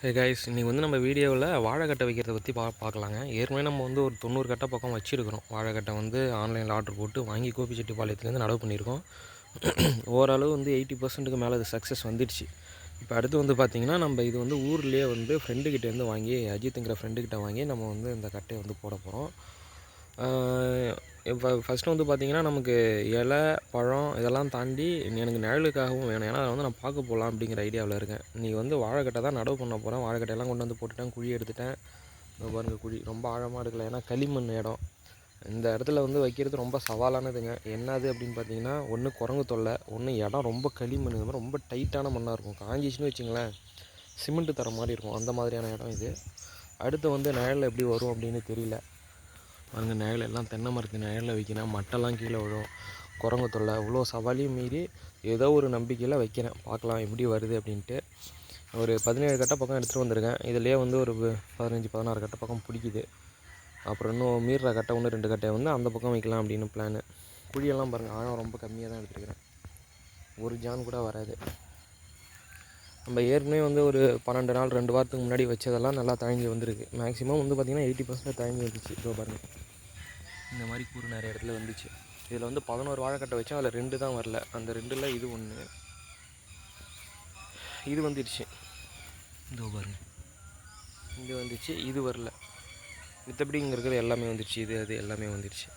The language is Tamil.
ஹே கைஸ், இன்றைக்கி வந்து நம்ம வீடியோவில் வாழைக்கட்டை வைக்கிறத பற்றி பார்க்கலாங்க. ஏற்கனவே நம்ம வந்து ஒரு 90 கட்டை பக்கம் வச்சுருக்கிறோம். வாழைக்கட்டை வந்து ஆன்லைனில் ஆர்டர் போட்டு வாங்கி கோபிச்செட்டிப்பாளையத்துலேருந்து நடவு பண்ணியிருக்கோம். ஓரளவு வந்து 80%க்கு மேலே அது சக்ஸஸ் வந்துடுச்சு. இப்போ அடுத்து வந்து பார்த்திங்கன்னா, நம்ம இது வந்து ஊர்லேயே வந்து ஃப்ரெண்டுக்கிட்டேருந்து வாங்கி, அஜித்துங்கிற ஃப்ரெண்டுக்கிட்ட வாங்கி நம்ம வந்து இந்த கட்டையை வந்து போட போகிறோம். இப்போ ஃபஸ்ட்டு வந்து பார்த்திங்கன்னா, நமக்கு இலை, பழம் இதெல்லாம் தாண்டி எனக்கு நிழலுக்காகவும் வேணும். ஏன்னா அதை வந்து நான் பார்க்க போகலாம் அப்படிங்கிற ஐடியாவில் இருக்கேன். இன்றைக்கி வந்து வாழைக்கட்டை தான் நடவு பண்ண போகிறேன். வாழைக்கட்டையெல்லாம் கொண்டு வந்து போட்டுட்டேன், குழி எடுத்துட்டேன். இந்த பாருங்க, குழி ரொம்ப ஆழமாக இருக்கல, ஏன்னா களிமண் இடம். இந்த இடத்துல வந்து வைக்கிறது ரொம்ப சவாலானதுங்க. என்னது அப்படின்னு பார்த்தீங்கன்னா, ஒன்று குரங்கு தொல்லை, ஒன்று இடம் ரொம்ப களிமண், இது மாதிரி ரொம்ப டைட்டான மண்ணாக இருக்கும். காஞ்சிச்சுன்னு வச்சுங்களேன், சிமெண்ட்டு தர மாதிரி இருக்கும். அந்த மாதிரியான இடம் இது. அடுத்து வந்து நிழல் எப்படி வரும் அப்படின்னு தெரியல. பாருங்க, நிழல் எல்லாம் தென்னை மரத்து நிழலில் வைக்கிறேன். மட்டெல்லாம் கீழே விழும். குரங்கு தொல்லை, இவ்வளோ சவாலையும் மீறி ஏதோ ஒரு நம்பிக்கையில் வைக்கிறேன். பார்க்கலாம் எப்படி வருது அப்படின்ட்டு. ஒரு 17 கட்டை பக்கம் எடுத்துகிட்டு வந்திருக்கேன். இதிலே வந்து ஒரு 15-16 கட்டை பக்கம் பிடிக்குது. அப்புறம் இன்னும் மீறுற கட்டை 1-2 கட்டை வந்து அந்த பக்கம் வைக்கலாம் அப்படின்னு பிளானு. குழியெல்லாம் பாருங்கள், ஆழம் ரொம்ப கம்மியாக தான் எடுத்துருக்கிறேன். ஒரு ஜான் கூட வராது. நம்ம ஏற்கனவே வந்து ஒரு 12 நாள் 2 வாரத்துக்கு முன்னாடி வச்சதெல்லாம் நல்லா தழஞ்சி வந்திருக்கு. மேக்ஸிமம் வந்து பார்த்திங்கன்னா 80% தழஞ்சி வந்துச்சு. இதோ பாருங்கள், இந்த மாதிரி கூறு நிறைய இடத்துல வந்துச்சு. இதில் வந்து 11 வாழைக்கட்டை வச்சோம், அதில் 2 தான் வரல. அந்த 2ல் இது ஒன்று, இது வந்துடுச்சு. இதோ பாருங்கள், இது வந்துச்சு, இது வரல. மித்தபடி இங்கே இருக்கிறது எல்லாமே வந்துடுச்சு. இது அது எல்லாமே வந்துடுச்சு.